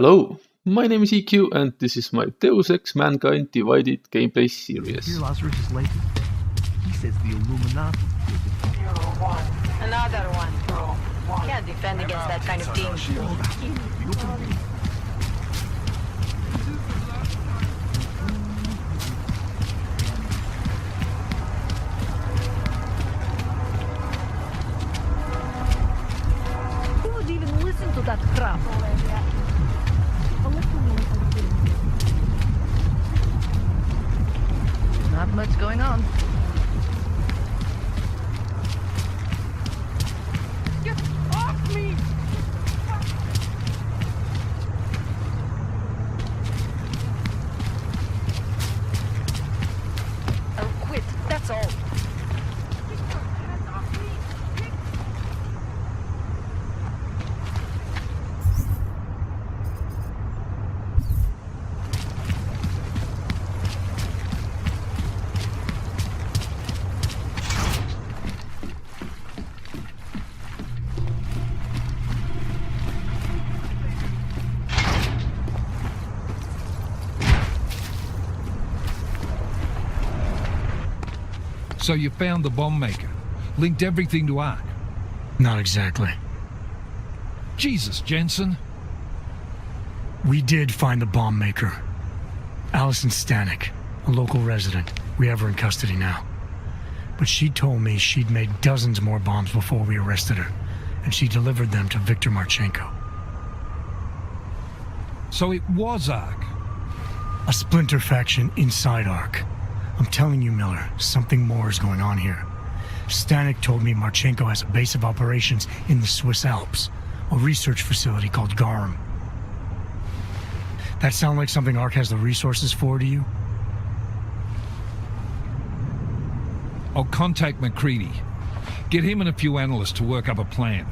Hello, my name is EQ and this is my Deus Ex Mankind Divided gameplay Here series. Lazarus is late. He says the Illuminati did it. Another one. Can't defend against that kind of team. Who would even listen to that crap? Not much going on. Get off me! I'll quit, that's all. So you found the bomb maker, linked everything to Ark. Not exactly. Jesus, Jensen. We did find the bomb maker. Allison Stanek, a local resident. We have her in custody now. But she told me she'd made dozens more bombs before we arrested her, and she delivered them to Viktor Marchenko. So it was Ark. A splinter faction inside Ark. I'm telling you, Miller, something more is going on here. Stanek told me Marchenko has a base of operations in the Swiss Alps, a research facility called Garum. That sound like something Ark has the resources for to you? I'll contact McCready. Get him and a few analysts to work up a plan.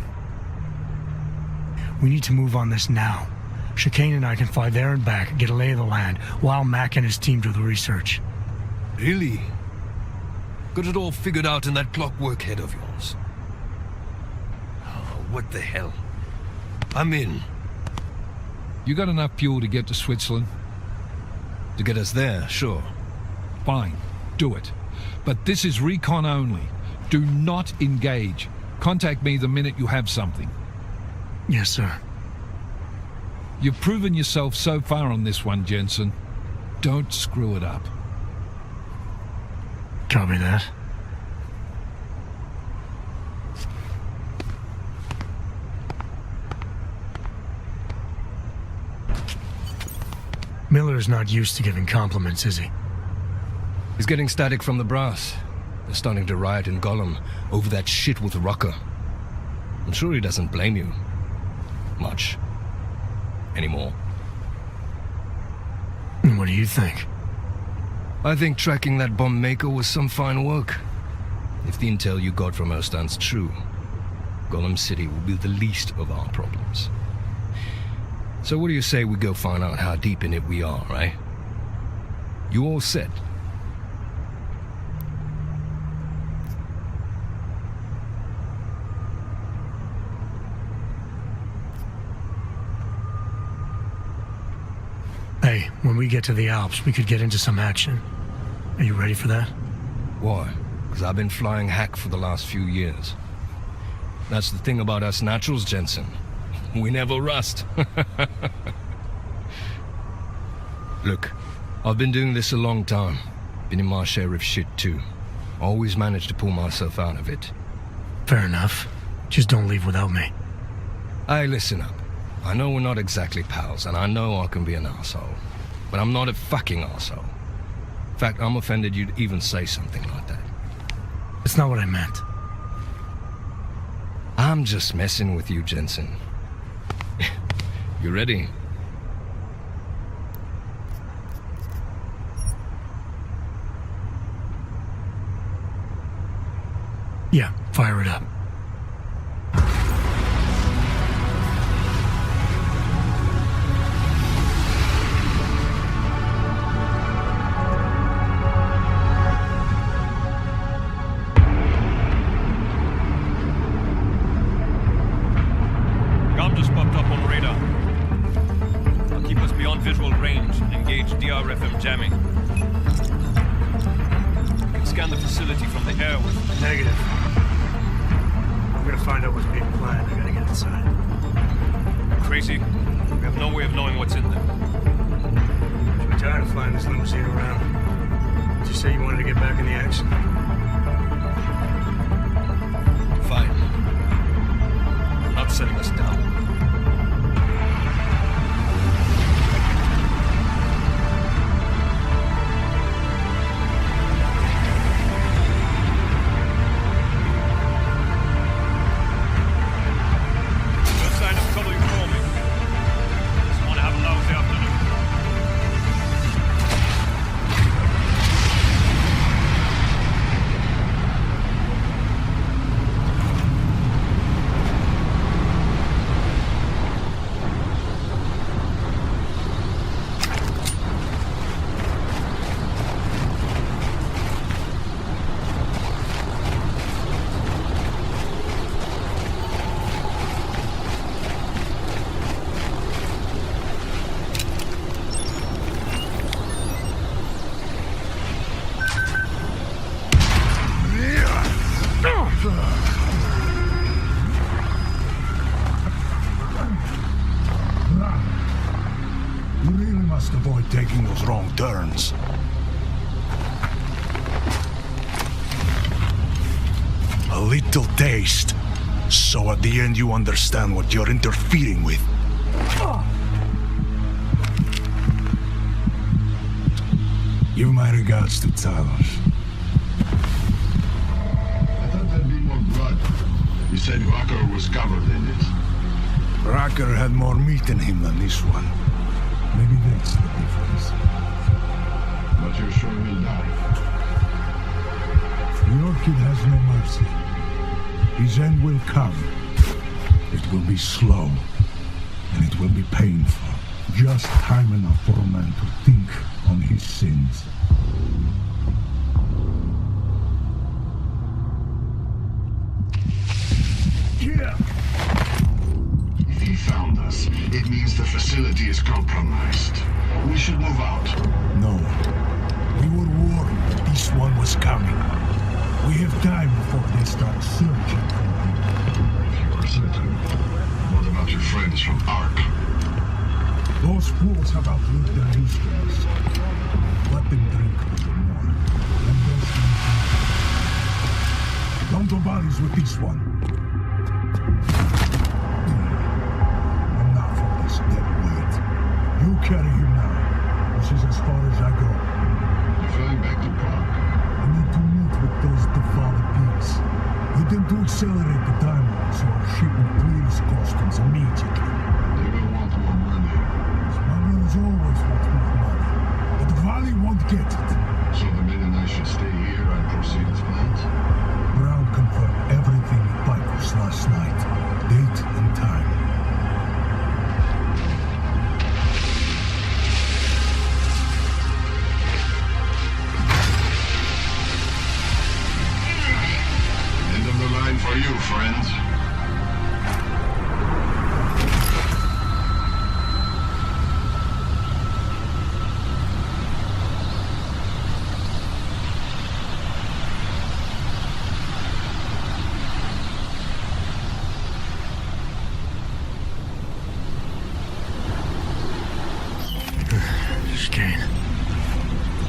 We need to move on this now. Chicane and I can fly there and back, get a lay of the land, while Mac and his team do the research. Really? Got it all figured out in that clockwork head of yours? Oh, what the hell? I'm in. You got enough fuel to get to Switzerland? To get us there, sure. Fine, do it. But this is recon only. Do not engage. Contact me the minute you have something. Yes, sir. You've proven yourself so far on this one, Jensen. Don't screw it up. Copy that. Miller is not used to giving compliments, is he? He's getting static from the brass. They're starting to riot in Gollum over that shit with Rucker. I'm sure he doesn't blame you. Much. Anymore. And what do you think? I think tracking that bomb maker was some fine work. If the intel you got from her stands true, Gollum City will be the least of our problems. So what do you say we go find out how deep in it we are, right? You all set? Hey, when we get to the Alps, we could get into some action. Are you ready for that? Why? Because I've been flying hack for the last few years. That's the thing about us naturals, Jensen. We never rust. Look, I've been doing this a long time. Been in my share of shit too. Always managed to pull myself out of it. Fair enough. Just don't leave without me. Hey, listen up. I know we're not exactly pals, and I know I can be an asshole. But I'm not a fucking asshole. In fact, I'm offended you'd even say something like that. That's not what I meant. I'm just messing with you, Jensen. You ready? Yeah, fire it up. Gun just popped up on radar. scan the facility from the air with... Negative. I'm gonna find out what's being planned. I gotta get inside. Crazy? We have no way of knowing what's in there. I'm tired of flying this limousine around. Did you say you wanted to get back in the action? Fine. I'm not setting us down. You really must avoid taking those wrong turns. A little taste, so at the end you understand what you're interfering with. Give my regards to Talos. I thought there'd be more blood. You said Rucker was covered in it. Rucker had more meat in him than this one. Maybe that's the difference. But you're sure he'll die? The Orchid has no mercy. His end will come. It will be slow, and it will be painful. Just time enough for a man to think on his sins. Yeah. If he found us, it means the facility is compromised. We should move out. No. We were warned that this one was coming. We have time before they start searching for him. If you are certain, what about your friends from Ark? Those fools have outlived their histories. Let them drink a little more. And they'll see. Don't go bodies with this one. Enough of this dead weight. You carry him now. This is as far as I go. You're flying back to Prague. I need to meet with those defiled pigs. Get them to accelerate the timeline so our shipment clears customs immediately. They will want more money. Smugglers always want more money, but the Valley won't get it. So the men and I should stay here and proceed as planned? Brown confirmed everything at Piper's last night. Date and time. End of the line for you, friends.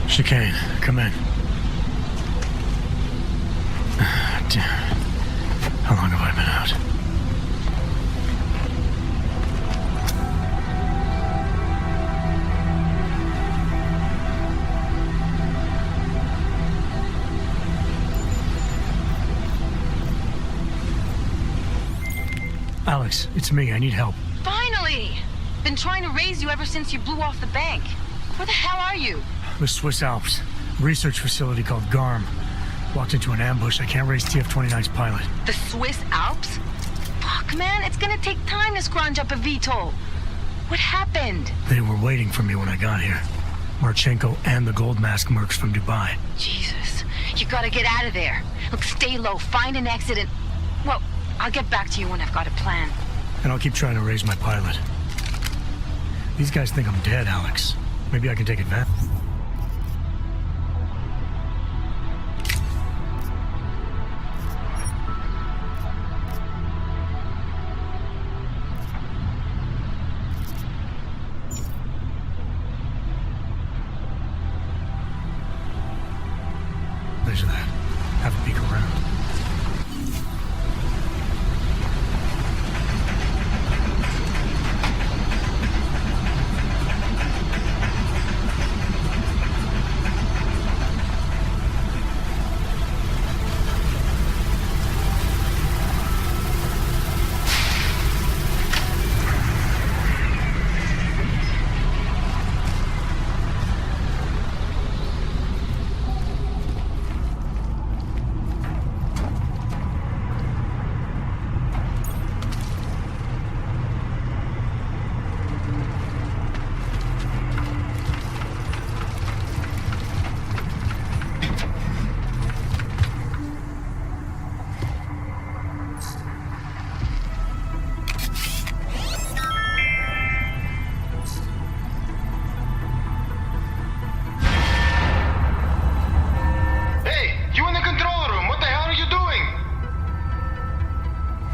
Chicane, come in. Damn. How long have I been out? Alex, it's me. I need help. Finally! Been trying to raise you ever since you blew off the bank. Where the hell are you? The Swiss Alps. Research facility called GARM. Walked into an ambush. I can't raise TF-29's pilot. The Swiss Alps? Fuck, man, it's gonna take time to scrounge up a VTOL. What happened? They were waiting for me when I got here. Marchenko and the gold mask mercs from Dubai. Jesus, you gotta get out of there. Look, stay low, find an exit and... Well, I'll get back to you when I've got a plan. And I'll keep trying to raise my pilot. These guys think I'm dead, Alex. Maybe I can take advantage. There's that. Have a peek around.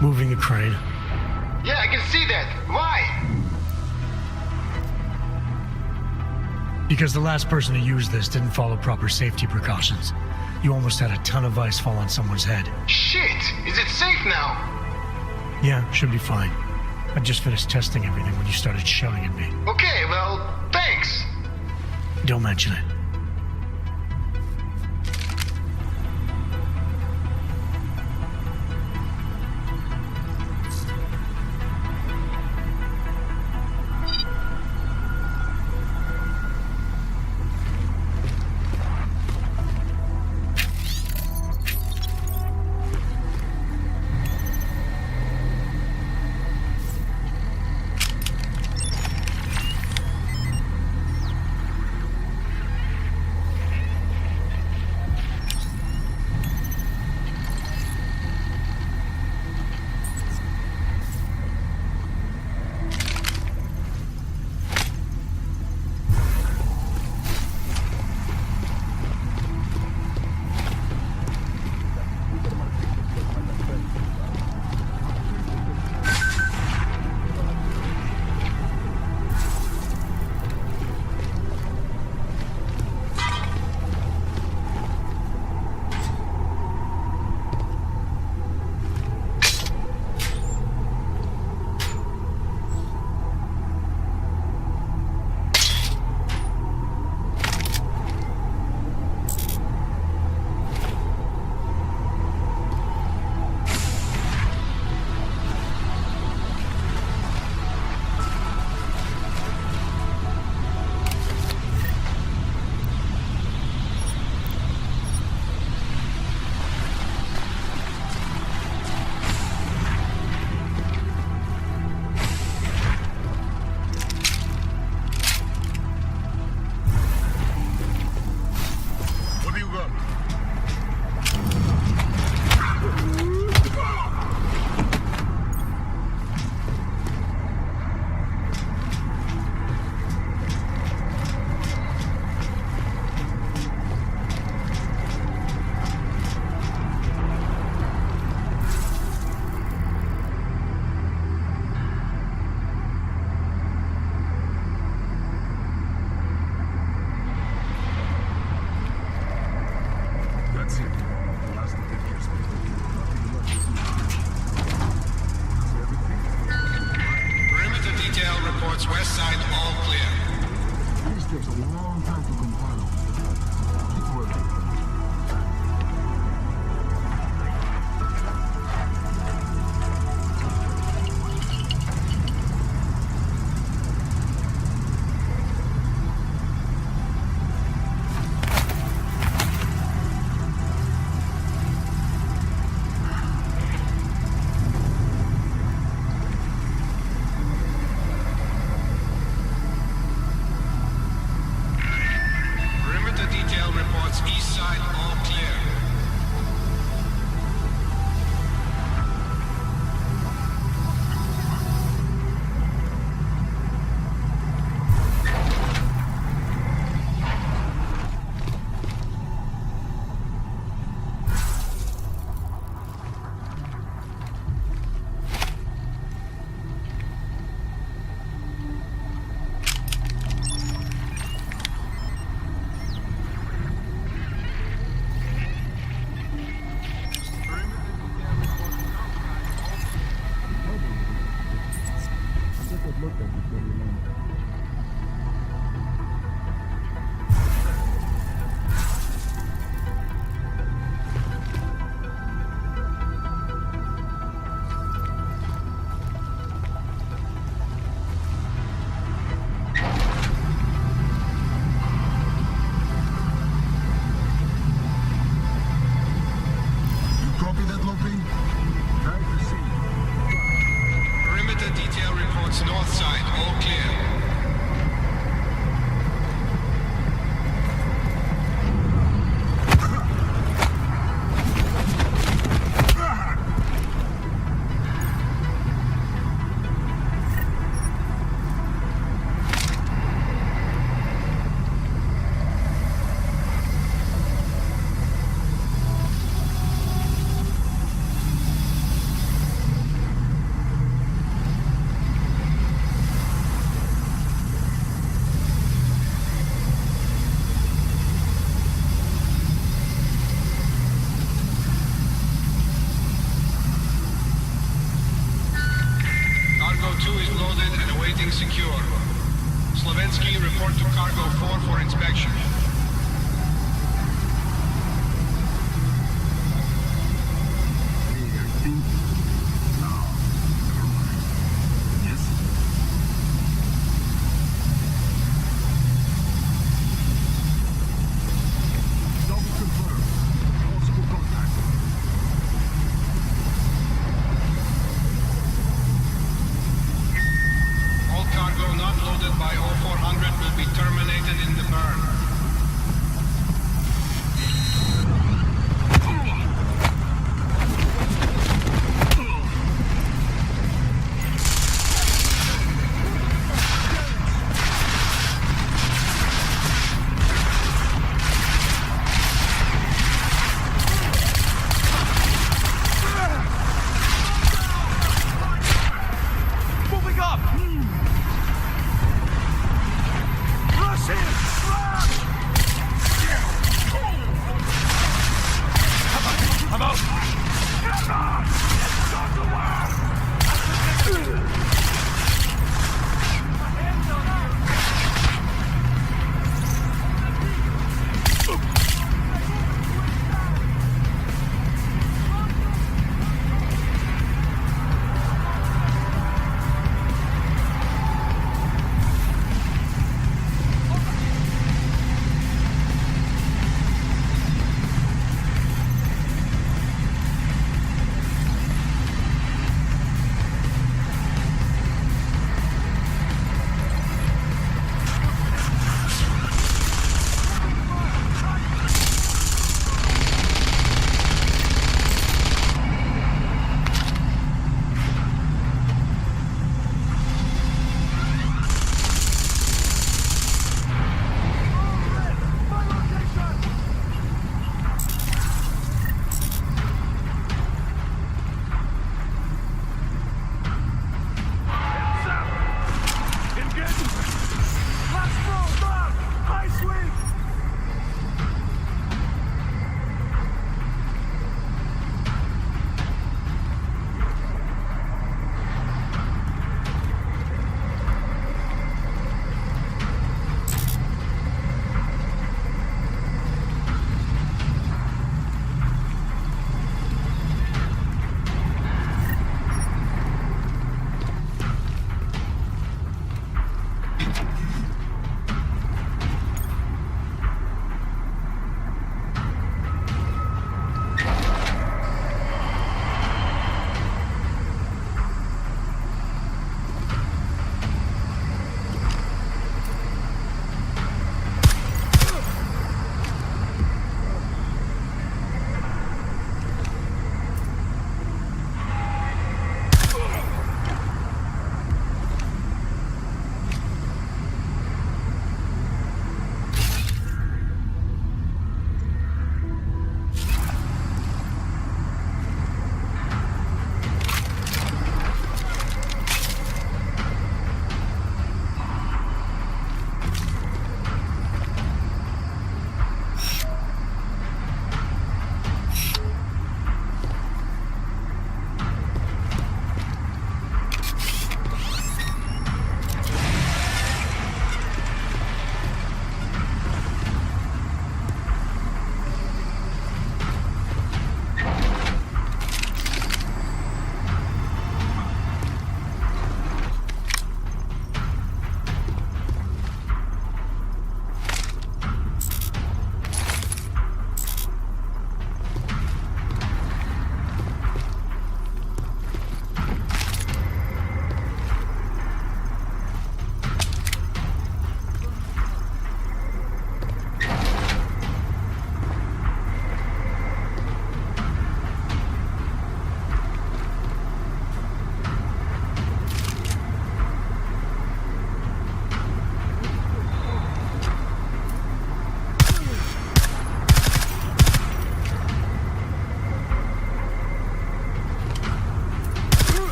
Moving the crane. Yeah, I can see that. Why? Because the last person to use this didn't follow proper safety precautions. You almost had a ton of ice fall on someone's head. Shit! Is it safe now? Yeah, should be fine. I just finished testing everything when you started shouting at me. Okay, well, thanks. Don't mention it.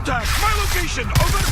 Contact! My location! Over!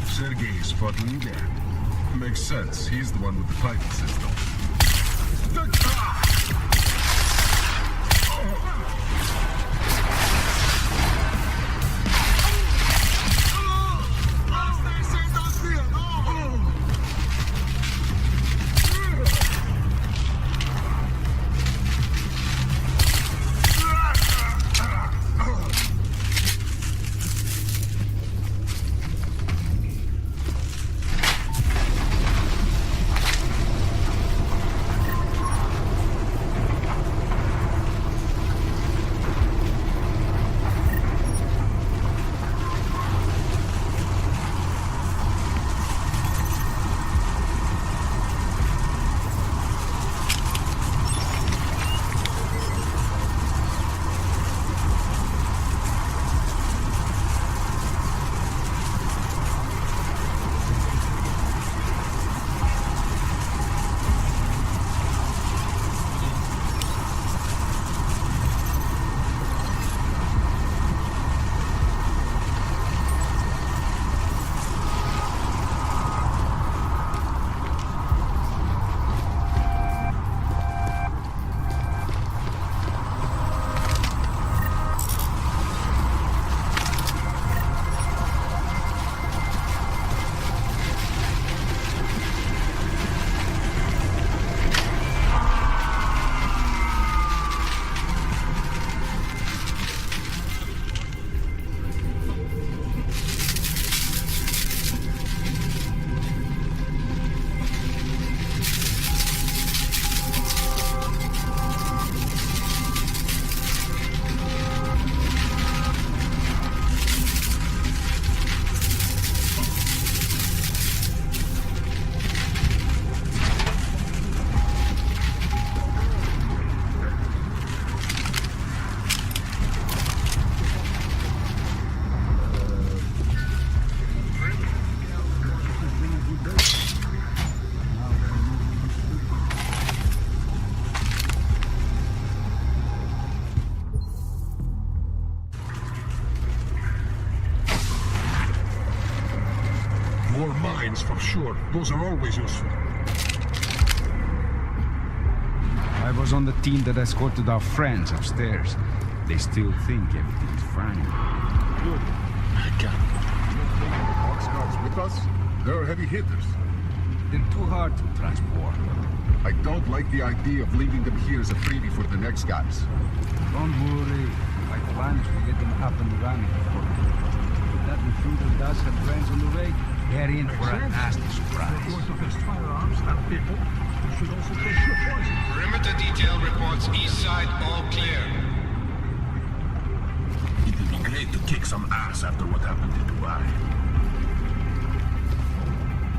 Sergei is spotting there. Makes sense. He's the one with the piping system. More mines for sure. Those are always useful. I was on the team that escorted our friends upstairs. They still think everything's fine. Good. I can't. Boxcars with us? They're heavy hitters. They're too hard to transport. I don't like the idea of leaving them here as a freebie for the next guys. Don't worry. My plan is to get them up and running. If that intruder does have friends on the way, they're in for a nasty surprise. Firearms and people. You should also take your poison. Perimeter detail reports east side all clear. It would be great to kick some ass after what happened in Dubai.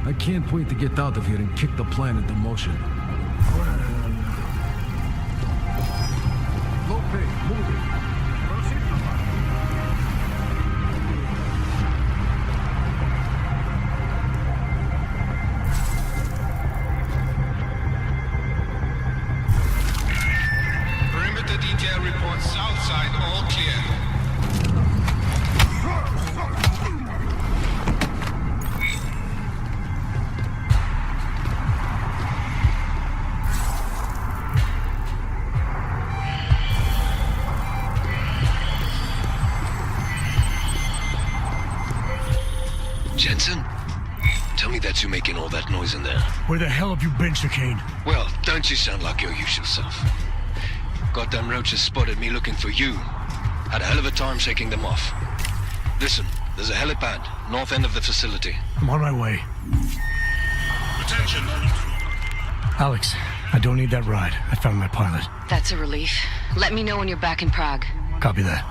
I can't wait to get out of here and kick the plan into motion. Lope, move it. Jensen? Tell me that's you making all that noise in there. Where the hell have you been, Chicane? Well, don't you sound like your usual self. Goddamn roaches spotted me looking for you. Had a hell of a time shaking them off. Listen, there's a helipad, north end of the facility. I'm on my way. Attention. Alex, I don't need that ride. I found my pilot. That's a relief. Let me know when you're back in Prague. Copy that.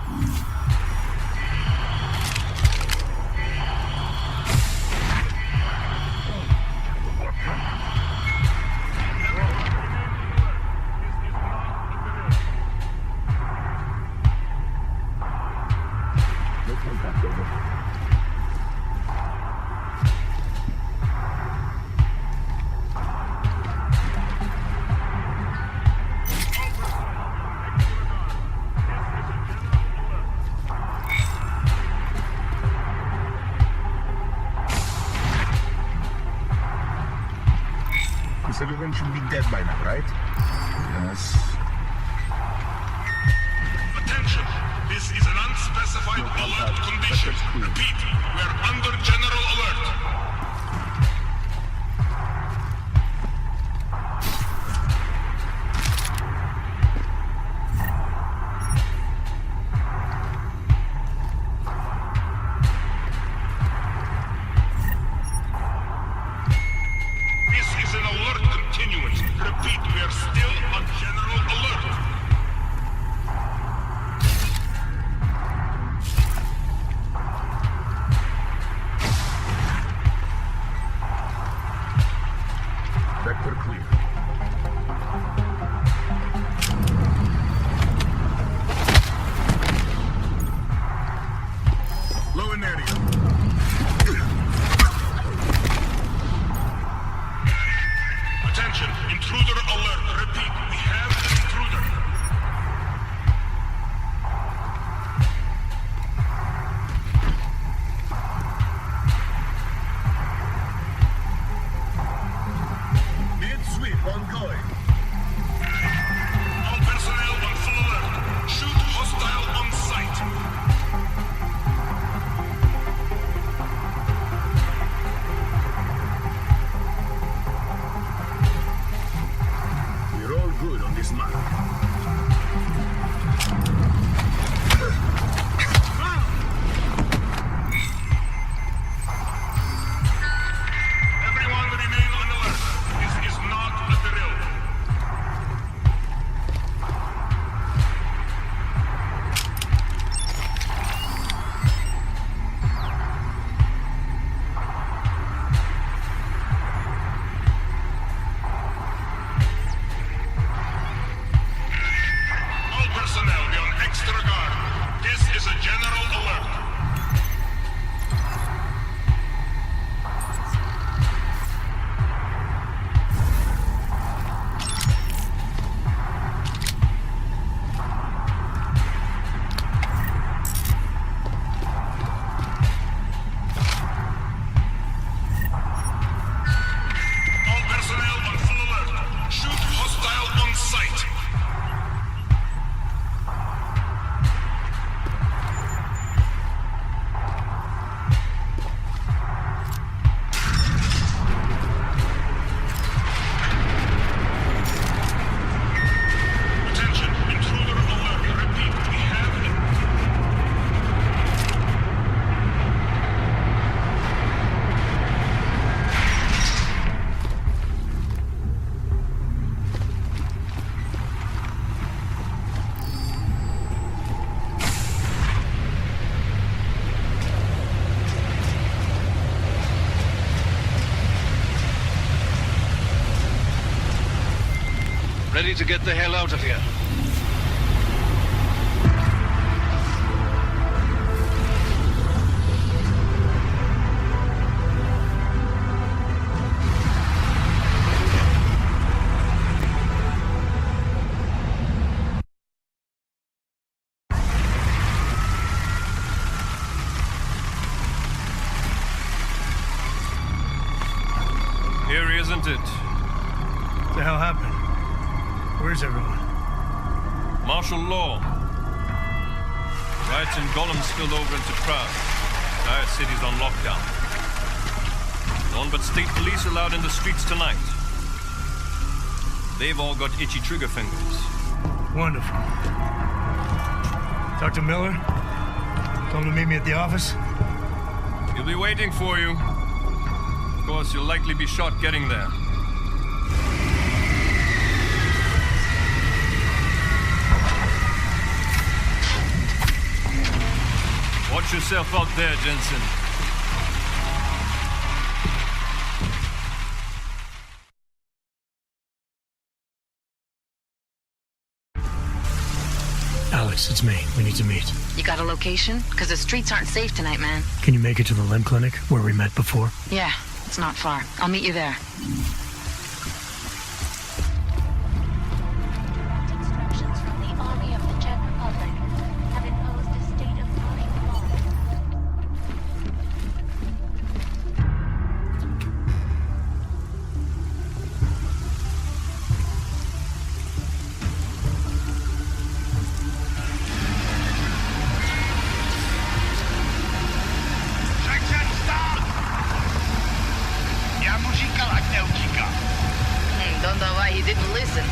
Everyone should be dead by now, right? Yes. Attention. This is an unspecified alert condition. Repeat, we are under general alert. Repeat, we are still on general alert. Vector clear. Low in area. Attention, intruder alert. Repeat, we have an intruder. Mid-sweep ongoing. All personnel on full alert. Shoot hostile on sight. We're all good on this map. Everyone remain on alert. This is not a drill. All personnel be on extra guard. This is a general alert. All personnel on full alert. Shoot hostile on sight. Attention, intruder alert. Repeat, we have an Ready to get the hell out of here. Here, isn't it? What the hell happened? Where's everyone? Martial law. Riots in Gollum spilled over into Prague. Entire city's on lockdown. None but state police allowed in the streets tonight. They've all got itchy trigger fingers. Wonderful. Talk to Miller? Tell him to meet me at the office? He'll be waiting for you. Of course, you'll likely be shot getting there. Watch yourself out there, Jensen. Alex, it's me. We need to meet. You got a location? Because the streets aren't safe tonight, man. Can you make it to the limb clinic where we met before? Yeah, it's not far. I'll meet you there. Instructions from the Army of the Czech Republic have imposed a state of martial law. Don't know why he didn't listen.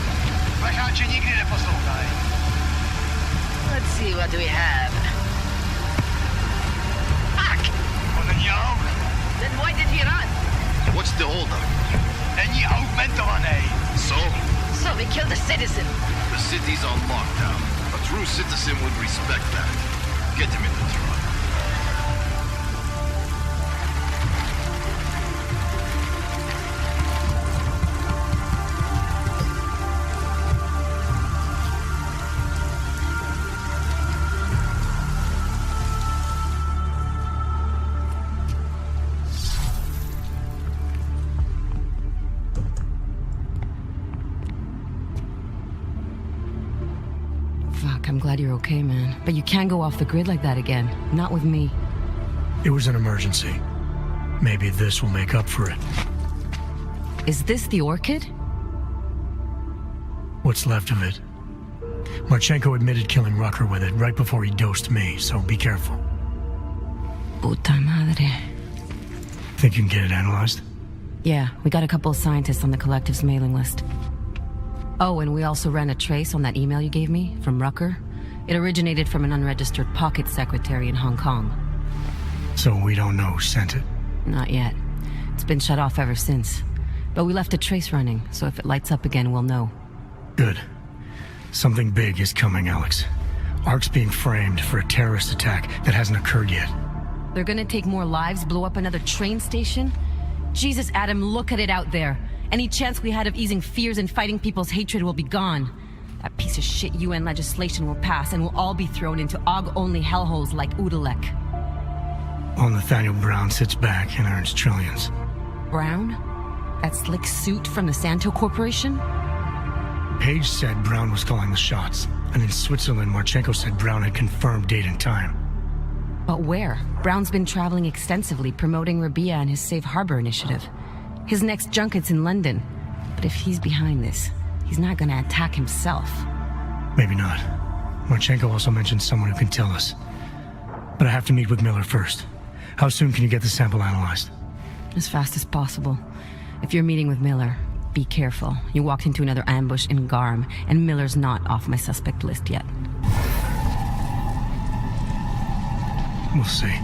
Let's see, what do we have? Fuck! Then why did he run? What's the holdup? So? So he killed a citizen. The city's on lockdown. A true citizen would respect that. Get him in the truck. Fuck, I'm glad you're okay, man. But you can't go off the grid like that again. Not with me. It was an emergency. Maybe this will make up for it. Is this the orchid? What's left of it? Marchenko admitted killing Rucker with it right before he dosed me, so be careful. Puta madre. Think you can get it analyzed? Yeah, we got a couple of scientists on the collective's mailing list. Oh, and we also ran a trace on that email you gave me from Rucker. It originated from an unregistered pocket secretary in Hong Kong. So we don't know who sent it? Not yet. It's been shut off ever since. But we left a trace running, so if it lights up again, we'll know. Good. Something big is coming, Alex. ARC's being framed for a terrorist attack that hasn't occurred yet. They're gonna take more lives, blow up another train station? Jesus, Adam, look at it out there. Any chance we had of easing fears and fighting people's hatred will be gone. That piece of shit UN legislation will pass and we'll all be thrown into AUG-only hellholes like Udalek. While Nathaniel Brown sits back and earns trillions. Brown? That slick suit from the Santo Corporation? Page said Brown was calling the shots, and in Switzerland, Marchenko said Brown had confirmed date and time. But where? Brown's been traveling extensively, promoting Rabia and his Safe Harbor initiative. His next junket's in London. But if he's behind this, he's not gonna attack himself. Maybe not. Marchenko also mentioned someone who can tell us. But I have to meet with Miller first. How soon can you get the sample analyzed? As fast as possible. If you're meeting with Miller, be careful. You walked into another ambush in Garm, and Miller's not off my suspect list yet. We'll see.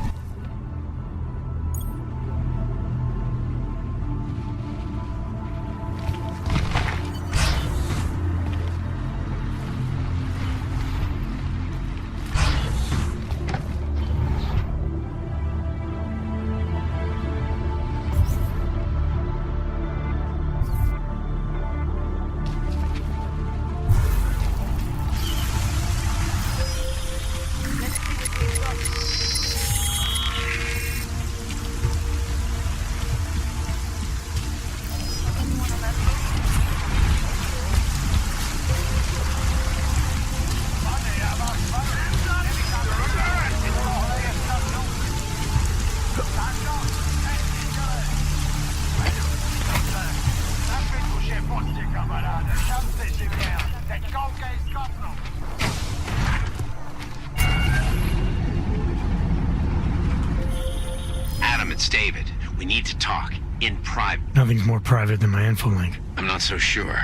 Adam, it's David. We need to talk. in private. Nothing's more private than my info link. I'm not so sure.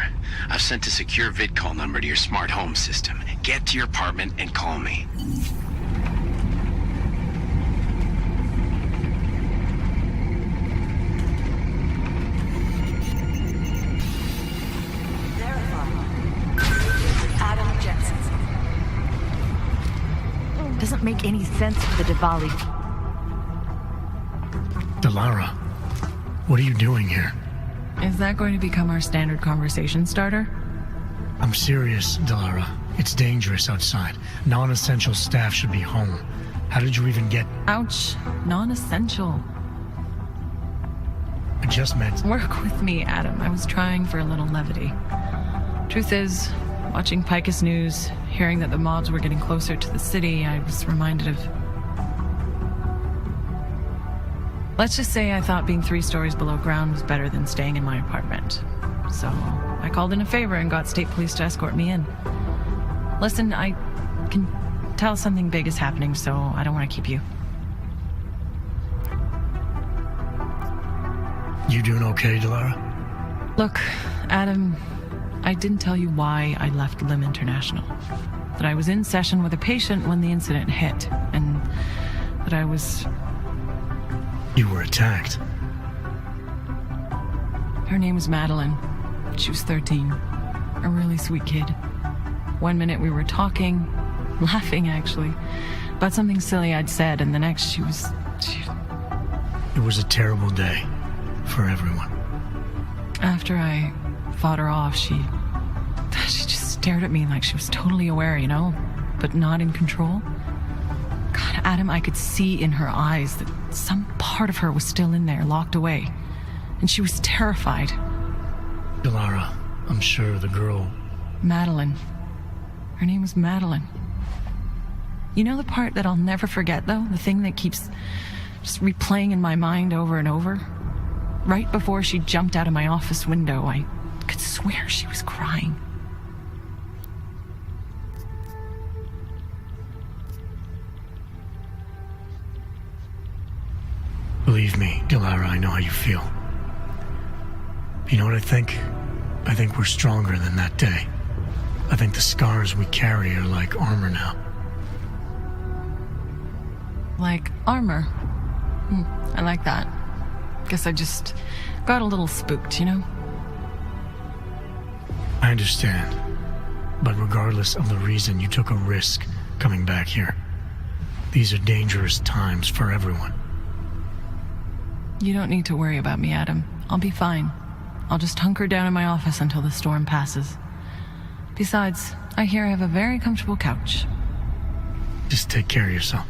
I've sent a secure vid call number to your smart home system. Get to your apartment and call me. Adam Jensen. Doesn't make any sense for the Diwali. Delara, what are you doing here? Is that going to become our standard conversation starter? I'm serious, Delara. It's dangerous outside. Non-essential staff should be home. How did you even get... Ouch. Non-essential. I just met... Work with me, Adam. I was trying for a little levity. Truth is, watching EqEST News, hearing that the mobs were getting closer to the city, I was reminded of... Let's just say I thought being 3 stories below ground was better than staying in my apartment. So I called in a favor and got state police to escort me in. Listen, I can tell something big is happening, so I don't want to keep you. You doing okay, Delara? Look, Adam, I didn't tell you why I left Lim International. That I was in session with a patient when the incident hit, and that I was... You were attacked. Her name was Madeline. She was 13. A really sweet kid. One minute we were talking, laughing actually, about something silly I'd said, and the next she was... It was a terrible day for everyone. After I fought her off, she just stared at me like she was totally aware, you know, but not in control. God, Adam, I could see in her eyes that some part of her was still in there, locked away. And she was terrified. Delara, I'm sure the girl... Madeline. Her name was Madeline. You know the part that I'll never forget, though? The thing that keeps just replaying in my mind over and over? Right before she jumped out of my office window, I could swear she was crying. Believe me, Delara, I know how you feel. You know what I think? I think we're stronger than that day. I think the scars we carry are like armor now. Like armor? I like that. Guess I just got a little spooked, you know? I understand. But regardless of the reason, you took a risk coming back here. These are dangerous times for everyone. You don't need to worry about me, Adam. I'll be fine. I'll just hunker down in my office until the storm passes. Besides, I hear I have a very comfortable couch. Just take care of yourself.